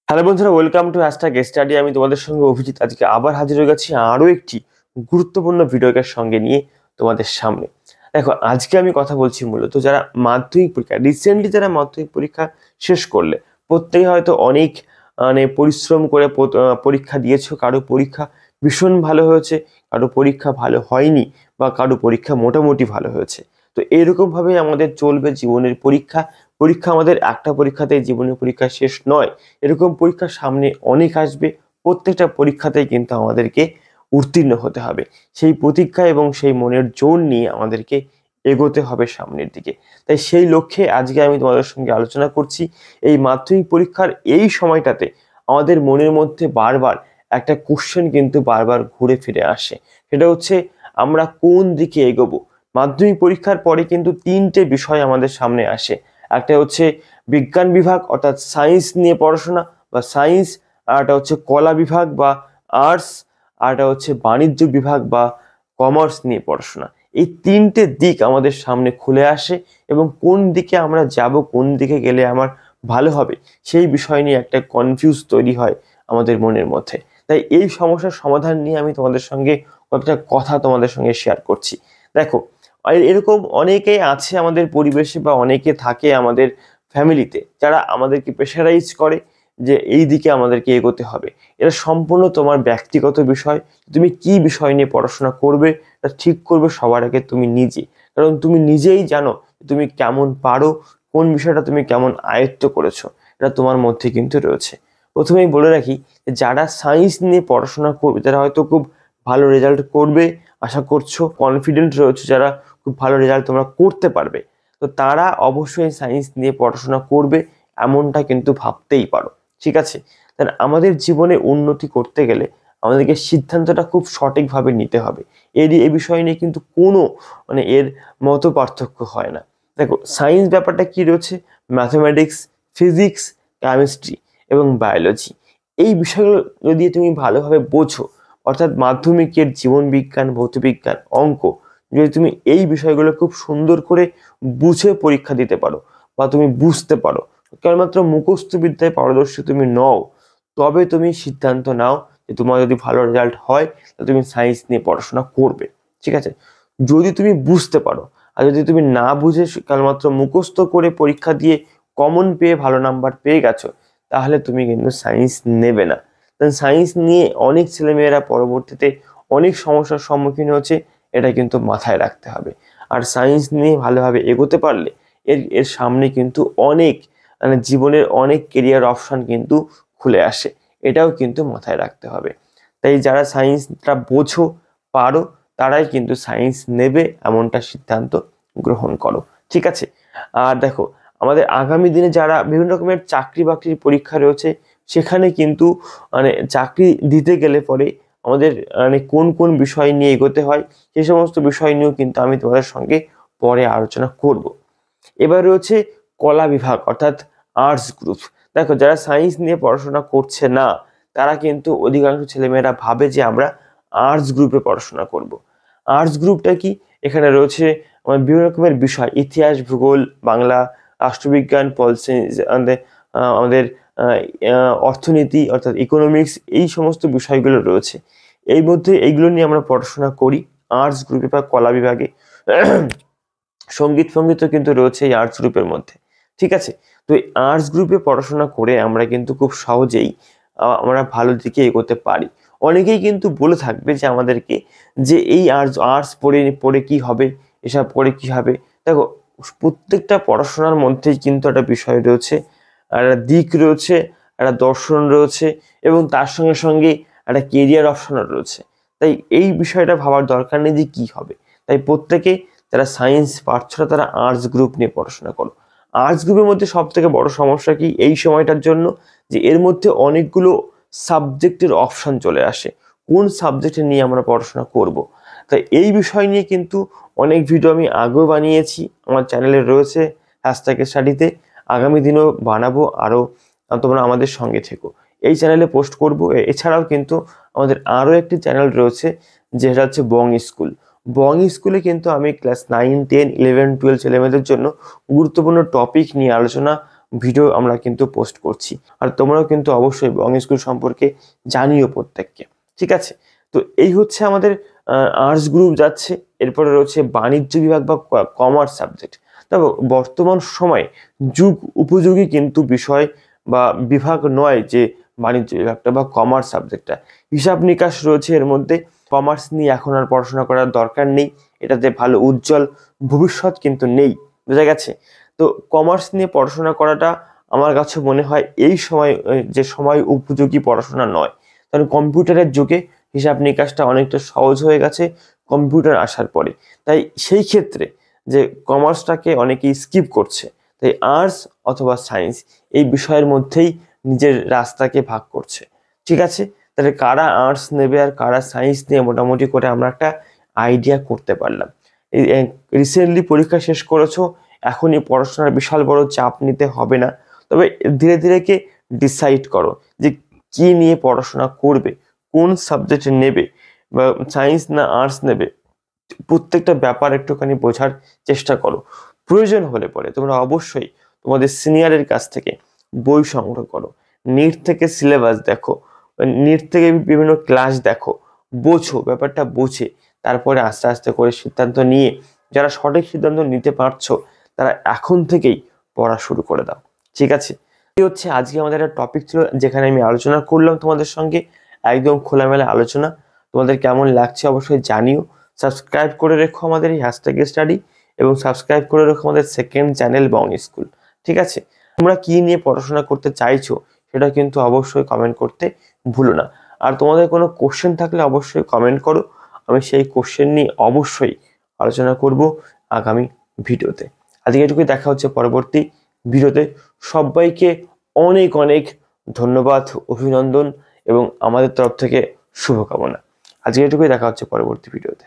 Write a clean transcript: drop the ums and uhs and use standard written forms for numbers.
Hello বন্ধুরা, welcome to hashtag study. আমি তোমাদের সঙ্গে অভিজিৎ আজকে আবার হাজির হয়ে গেছি আরও একটি গুরুত্বপূর্ণ ভিডিওকে সঙ্গে নিয়ে তোমাদের সামনে। দেখো, আজকে আমি কথা বলছি মূলত যারা মাধ্যমিক পরীক্ষা রিসেন্টলি যারা মাধ্যমিক পরীক্ষা শেষ করলে, প্রত্যেকে হয়তো অনেক পরিশ্রম করে পরীক্ষা দিয়েছো। কারো পরীক্ষা ভীষণ ভালো হয়েছে, কারো পরীক্ষা ভালো হয়নি, বা কারো পরীক্ষা মোটামুটি ভালো হয়েছে। তো এরকমভাবেই আমাদের চলবে জীবনের পরীক্ষা। পরীক্ষা আমাদের একটা পরীক্ষাতেই জীবনের পরীক্ষা শেষ নয়, এরকম পরীক্ষা সামনে অনেক আসবে। প্রত্যেকটা পরীক্ষাতেই কিন্তু আমাদেরকে উত্তীর্ণ হতে হবে। সেই প্রতীক্ষা এবং সেই মনের জোর নিয়ে আমাদেরকে এগোতে হবে সামনের দিকে। তাই সেই লক্ষ্যে আজকে আমি তোমাদের সঙ্গে আলোচনা করছি। এই মাধ্যমিক পরীক্ষার এই সময়টাতে আমাদের মনের মধ্যে বারবার একটা কোশ্চেন কিন্তু বারবার ঘুরে ফিরে আসে, সেটা হচ্ছে আমরা কোন দিকে এগোবো। মাধ্যমিক পরীক্ষার পরে কিন্তু তিনটে বিষয় আমাদের সামনে আসে। একটা হচ্ছে বিজ্ঞান বিভাগ অর্থাৎ সায়েন্স নিয়ে পড়াশোনা বা সায়েন্স, আর একটা হচ্ছে কলা বিভাগ বা আর্টস, আর একটা হচ্ছে বাণিজ্য বিভাগ বা কমার্স নিয়ে পড়াশোনা। এই তিনটে দিক আমাদের সামনে খুলে আসে এবং কোন দিকে আমরা যাব, কোন দিকে গেলে আমার ভালো হবে, সেই বিষয় নিয়ে একটা কনফিউজ তৈরি হয় আমাদের মনের মধ্যে। তাই এই সমস্যার সমাধান নিয়ে আমি তোমাদের সঙ্গে কয়েকটা কথা তোমাদের সঙ্গে শেয়ার করছি। দেখো, এরকম অনেকেই আছে আমাদের পরিবেশে বা অনেকে থাকে আমাদের ফ্যামিলিতে যারা আমাদেরকে প্রেশারাইজ করে যে এই দিকে আমাদেরকে এগোতে হবে। এটা সম্পূর্ণ তোমার ব্যক্তিগত বিষয়। তুমি কি বিষয় নিয়ে পড়াশোনা করবে এটা ঠিক করবে সবার আগে তুমি নিজে। কারণ তুমি নিজেই জানো তুমি কেমন পারো, কোন বিষয়টা তুমি কেমন আয়ত্ত করেছো, এটা তোমার মধ্যে কিন্তু রয়েছে। প্রথমেই বলে রাখি, যারা সায়েন্স নিয়ে পড়াশোনা করবে, যারা হয়তো খুব ভালো রেজাল্ট করবে আশা করছো, কনফিডেন্ট রয়েছে, যারা খুব ভালো রেজাল্ট তোমরা করতে পারবে, তো তারা অবশ্যই সায়েন্স নিয়ে পড়াশোনা করবে এমনটা কিন্তু ভাবতেই পারো। ঠিক আছে? তাহলে আমাদের জীবনে উন্নতি করতে গেলে আমাদেরকে সিদ্ধান্তটা খুব সঠিকভাবে নিতে হবে। এই বিষয় নিয়ে কিন্তু কোনো এর মত পার্থক্য হয় না। দেখো, সায়েন্স ব্যাপারটা কি রয়েছে, ম্যাথমেটিক্স, ফিজিক্স, কেমিস্ট্রি এবং বায়োলজি। এই বিষয়গুলো দিয়ে তুমি ভালোভাবে বোঝো, অর্থাৎ মাধ্যমিকের জীবন বিজ্ঞান, ভৌতবিজ্ঞান, অঙ্ক, যদি তুমি এই বিষয়গুলো খুব সুন্দর করে বুঝে পরীক্ষা দিতে পারো বা তুমি বুঝতে পারো, কেবলমাত্র মুখস্থ বিদ্যায় পারদর্শী তুমি নও, তবে তুমি সিদ্ধান্ত নাও যে তোমার যদি ভালো রেজাল্ট হয় তাহলে তুমি সায়েন্স নিয়ে পড়াশোনা করবে। ঠিক আছে? যদি তুমি বুঝতে পারো, আর যদি তুমি না বুঝে কেবলমাত্র মুখস্থ করে পরীক্ষা দিয়ে কমন পেয়ে ভালো নাম্বার পেয়ে গেছো, তাহলে তুমি কিন্তু সায়েন্স নেবে না। সায়েন্স নিয়ে অনেক ছেলেমেয়েরা পরবর্তীতে অনেক সমস্যার সম্মুখীন হচ্ছে, এটা কিন্তু মাথায় রাখতে হবে। আর সায়েন্স নিয়ে ভালোভাবে এগোতে পারলে এর এর সামনে কিন্তু অনেক জীবনের অনেক কেরিয়ার অপশন কিন্তু খুলে আসে, এটাও কিন্তু মাথায় রাখতে হবে। তাই যারা সায়েন্সটা বোঝো, পারো, তারাই কিন্তু সায়েন্স নেবে এমনটা সিদ্ধান্ত গ্রহণ করো। ঠিক আছে? আর দেখো, আমাদের আগামী দিনে যারা বিভিন্ন রকমের চাকরি বাকরির পরীক্ষা রয়েছে, সেখানে কিন্তু চাকরি দিতে গেলে পরে আমাদের কোন কোন বিষয় নিয়ে এগোতে হয়, সেই সমস্ত বিষয় নিয়েও কিন্তু আমি তোমাদের সঙ্গে পরে আলোচনা করব। এবার রয়েছে কলা বিভাগ অর্থাৎ আর্টস গ্রুপ। দেখো, যারা সায়েন্স নিয়ে পড়াশোনা করছে না, তারা কিন্তু অধিকাংশ ছেলেমেয়েরা ভাবে যে আমরা আর্টস গ্রুপে পড়াশোনা করব। আর্টস গ্রুপটা কি? এখানে রয়েছে বিভিন্ন রকমের বিষয়, ইতিহাস, ভূগোল, বাংলা, রাষ্ট্রবিজ্ঞান, পল সায়েন্স, আমাদের অর্থনীতি অর্থাৎ ইকোনমিক্স, এই সমস্ত বিষয়গুলো রয়েছে। এই মধ্যে এইগুলো নিয়ে আমরা পড়াশোনা করি আর্টস গ্রুপে বা কলা বিভাগে। সঙ্গীতও কিন্তু রয়েছে এই আর্টস গ্রুপের মধ্যে। ঠিক আছে? তো এই আর্টস গ্রুপে পড়াশোনা করে আমরা কিন্তু খুব সহজেই আমরা ভালো দিকে এগোতে পারি। অনেকেই কিন্তু বলে থাকবে যে আমাদেরকে যে এই আর্টস পড়ে কি হবে, এসব পড়ে কি হবে। দেখো, প্রত্যেকটা পড়াশোনার মধ্যেই কিন্তু একটা বিষয় রয়েছে, একটা দিক রয়েছে, একটা দর্শন রয়েছে, এবং তার সঙ্গে সঙ্গে একটা কেরিয়ার অপশনও রয়েছে। তাই এই বিষয়টা ভাবার দরকার নেই যে কি হবে। তাই প্রত্যেকে যারা সায়েন্স পারছো না, তারা আর্টস গ্রুপ নিয়ে পড়াশোনা করো। আর্টস গ্রুপের মধ্যে সব থেকে বড় সমস্যা কি এই সময়টার জন্য, যে এর মধ্যে অনেকগুলো সাবজেক্টের অপশন চলে আসে, কোন সাবজেক্টে নিয়ে আমরা পড়াশোনা করব। তাই এই বিষয় নিয়ে কিন্তু অনেক ভিডিও আমি আগেও বানিয়েছি, আমার চ্যানেলে রয়েছে হ্যাশট্যাগ স্টাডিতে, আগামী দিনেও বানাবো আরও, তোমরা আমাদের সঙ্গে থেকো। এই চ্যানেলে পোস্ট করব। এছাড়াও কিন্তু আমাদের আরও একটি চ্যানেল রয়েছে, যেটা হচ্ছে বং স্কুল। বং স্কুলে কিন্তু আমি ক্লাস 9, 10, 11, 12 ছেলেমেয়েদের জন্য গুরুত্বপূর্ণ টপিক নিয়ে আলোচনা ভিডিও আমরা কিন্তু পোস্ট করছি। আর তোমরাও কিন্তু অবশ্যই বং স্কুল সম্পর্কে জানিও প্রত্যেককে, ঠিক আছে? তো এই হচ্ছে আমাদের আর্টস গ্রুপ যাচ্ছে, এরপরে রয়েছে বাণিজ্য বিভাগ বা কমার্স সাবজেক্ট। তবে বর্তমান সময়ে যুগ উপযোগী কিন্তু বিষয় বা বিভাগ নয় যে বাণিজ্য বিভাগটা বা কমার্স সাবজেক্টটা। হিসাব নিকাশ রয়েছে এর মধ্যে। কমার্স নিয়ে এখন আর পড়াশোনা করার দরকার নেই, এটাতে ভালো উজ্জ্বল ভবিষ্যৎ কিন্তু নেই, বোঝা গেছে? তো কমার্স নিয়ে পড়াশোনা করাটা আমার কাছে মনে হয় এই সময় যে সময় উপযোগী পড়াশোনা নয়, কারণ কম্পিউটারের যুগে হিসাব নিকাশটা অনেকটা সহজ হয়ে গেছে কম্পিউটার আসার পরে। তাই সেই ক্ষেত্রে যে কমার্সটাকে অনেকেই স্কিপ করছে, তাই আর্টস অথবা সায়েন্স এই বিষয়ের মধ্যেই নিজের রাস্তাকে ভাগ করছে, ঠিক আছে? তাহলে কারা আর্টস নেবে আর কারা সায়েন্স নিয়ে মোটামুটি করে আমরা একটা আইডিয়া করতে পারলাম। এই রিসেন্টলি পরীক্ষা শেষ করেছো, এখনই পড়াশোনার বিশাল বড় চাপ নিতে হবে না। তবে ধীরে ধীরে ডিসাইড করো যে কি নিয়ে পড়াশোনা করবে, কোন সাবজেক্ট নেবে, বা সায়েন্স না আর্টস নেবে। প্রত্যেকটা ব্যাপার একটুখানি বোঝার চেষ্টা করো। প্রয়োজন হলে পরে তোমরা অবশ্যই তোমাদের সিনিয়রের কাছ থেকে বই সংগ্রহ করো, নিট থেকে সিলেবাস দেখো, নিট থেকে বিভিন্ন ক্লাস দেখো, বোঝো, ব্যাপারটা বুঝে তারপরে আস্তে আস্তে করে সিদ্ধান্ত নিয়ে, যারা সঠিক সিদ্ধান্ত নিতে পারছো তারা এখন থেকেই পড়া শুরু করে দাও, ঠিক আছে? এই হচ্ছে আজকে আমাদের একটা টপিক ছিল, যেখানে আমি আলোচনা করলাম তোমাদের সঙ্গে, একদম খোলামেলা আলোচনা। তোমাদের কেমন লাগছে অবশ্যই জানিও। সাবস্ক্রাইব করে রেখো আমাদের এই হ্যাশট্যাগ স্টাডি, এবং সাবস্ক্রাইব করে রেখো আমাদের সেকেন্ড চ্যানেল বং স্কুল, ঠিক আছে? তোমরা কি নিয়ে পড়াশোনা করতে চাইছো সেটা কিন্তু অবশ্যই কমেন্ট করতে ভুলো না। আর তোমাদের কোনো কোশ্চেন থাকলে অবশ্যই কমেন্ট করো, আমি সেই কোশ্চেন নিয়ে অবশ্যই আলোচনা করব আগামী ভিডিওতে। আজকে এটুকুই, দেখা হচ্ছে পরবর্তী ভিডিওতে। সবাইকে অনেক অনেক ধন্যবাদ, অভিনন্দন এবং আমাদের তরফ থেকে শুভকামনা। আজকে এটুকুই, দেখা হচ্ছে পরবর্তী ভিডিওতে।